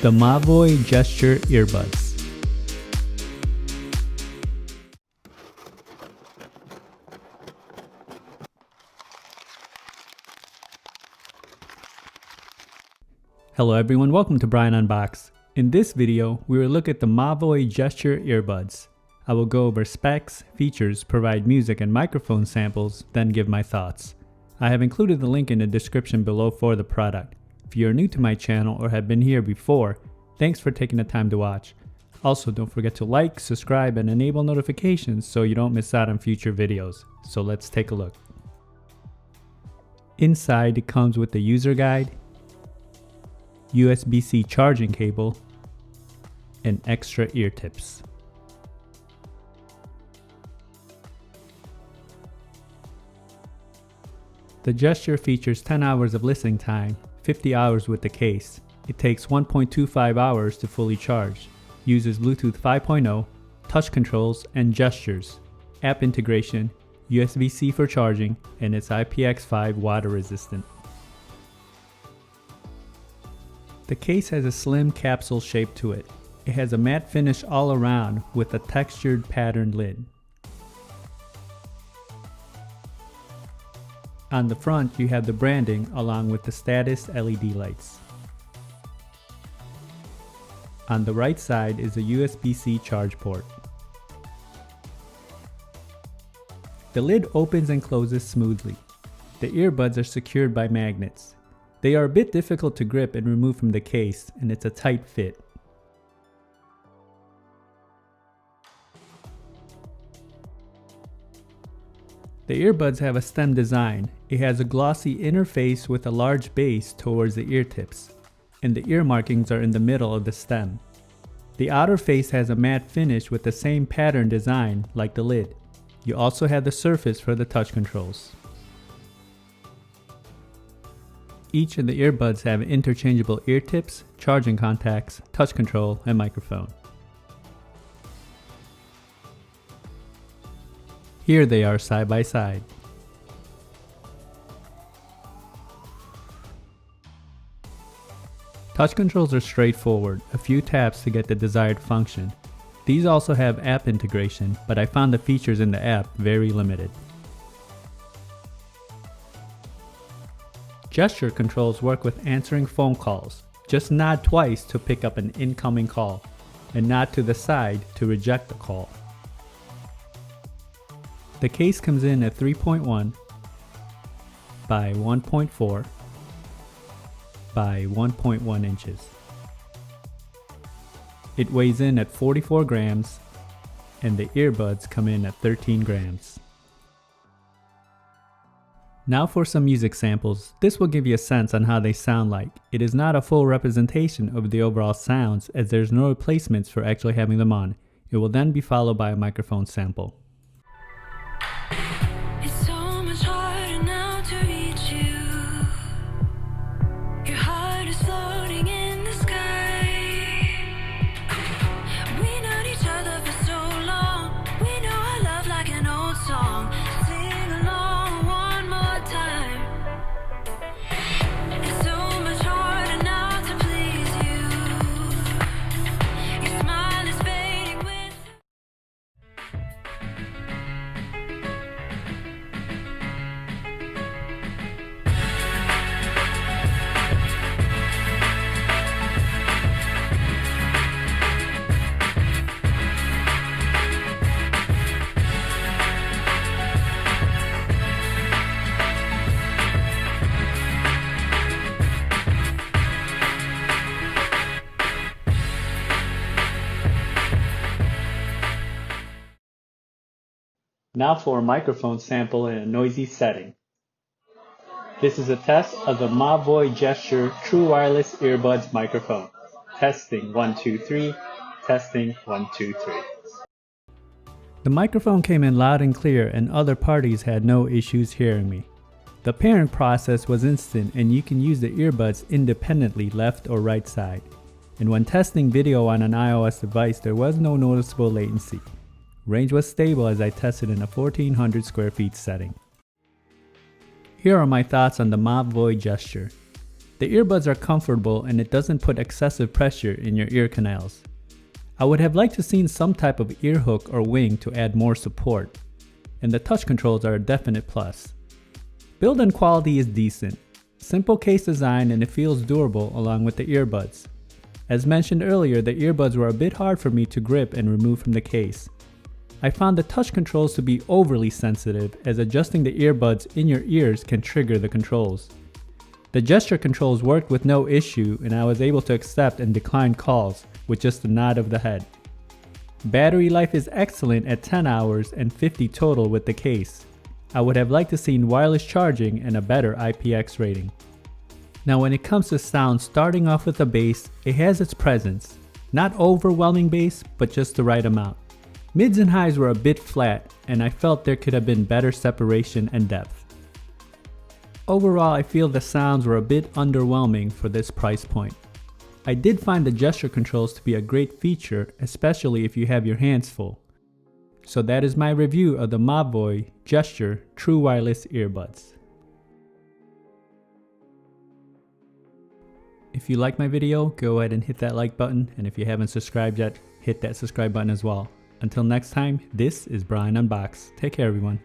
The Mobvoi Gesture Earbuds. Hello everyone, welcome to Brian Unboxed. In this video, we will look at the Mobvoi Gesture Earbuds. I will go over specs, features, provide music and microphone samples, then give my thoughts. I have included the link in the description below for the product. If you are new to my channel or have been here before, thanks for taking the time to watch. Also, don't forget to like, subscribe, and enable notifications so you don't miss out on future videos. So let's take a look. Inside, it comes with the user guide, USB-C charging cable, and extra ear tips. The Gesture features 10 hours of listening time, 50 hours with the case. It takes 1.25 hours to fully charge. Uses Bluetooth 5.0, touch controls, and gestures, app integration, USB-C for charging, and it's IPX5 water resistant. The case has a slim capsule shape to it. It has a matte finish all around with a textured patterned lid. On the front, you have the branding along with the status LED lights. On the right side is a USB-C charge port. The lid opens and closes smoothly. The earbuds are secured by magnets. They are a bit difficult to grip and remove from the case, and it's a tight fit. The earbuds have a stem design. It has a glossy inner face with a large base towards the ear tips, and the ear markings are in the middle of the stem. The outer face has a matte finish with the same pattern design like the lid. You also have the surface for the touch controls. Each of the earbuds have interchangeable ear tips, charging contacts, touch control, and microphone. Here they are side by side. Touch controls are straightforward, a few taps to get the desired function. These also have app integration, but I found the features in the app very limited. Gesture controls work with answering phone calls. Just nod twice to pick up an incoming call, and nod to the side to reject the call. The case comes in at 3.1 by 1.4 by 1.1 inches. It weighs in at 44 grams, and the earbuds come in at 13 grams. Now for some music samples. This will give you a sense on how they sound like. It is not a full representation of the overall sounds as there's no replacements for actually having them on. It will then be followed by a microphone sample. Now for a microphone sample in a noisy setting. This is a test of the Mobvoi Gesture True Wireless Earbuds microphone. Testing 1 2 3. Testing 1 2 3. The microphone came in loud and clear, and other parties had no issues hearing me. The pairing process was instant, and you can use the earbuds independently left or right side. And when testing video on an iOS device, there was no noticeable latency. Range was stable as I tested in a 1400 square feet setting. Here are my thoughts on the Mobvoi Gesture. The earbuds are comfortable and it doesn't put excessive pressure in your ear canals. I would have liked to seen some type of ear hook or wing to add more support, and the touch controls are a definite plus. Build and quality is decent. Simple case design and it feels durable along with the earbuds. As mentioned earlier, the earbuds were a bit hard for me to grip and remove from the case. I found the touch controls to be overly sensitive, as adjusting the earbuds in your ears can trigger the controls. The gesture controls worked with no issue, and I was able to accept and decline calls with just a nod of the head. Battery life is excellent at 10 hours and 50 total with the case. I would have liked to seen wireless charging and a better IPX rating. Now when it comes to sound, starting off with the bass, it has its presence. Not overwhelming bass, but just the right amount. Mids and highs were a bit flat, and I felt there could have been better separation and depth. Overall, I feel the sounds were a bit underwhelming for this price point. I did find the gesture controls to be a great feature, especially if you have your hands full. So that is my review of the Mobvoi Gesture True Wireless Earbuds. If you like my video, go ahead and hit that like button, and if you haven't subscribed yet, hit that subscribe button as well. Until next time, this is Brian Unboxed. Take care, everyone.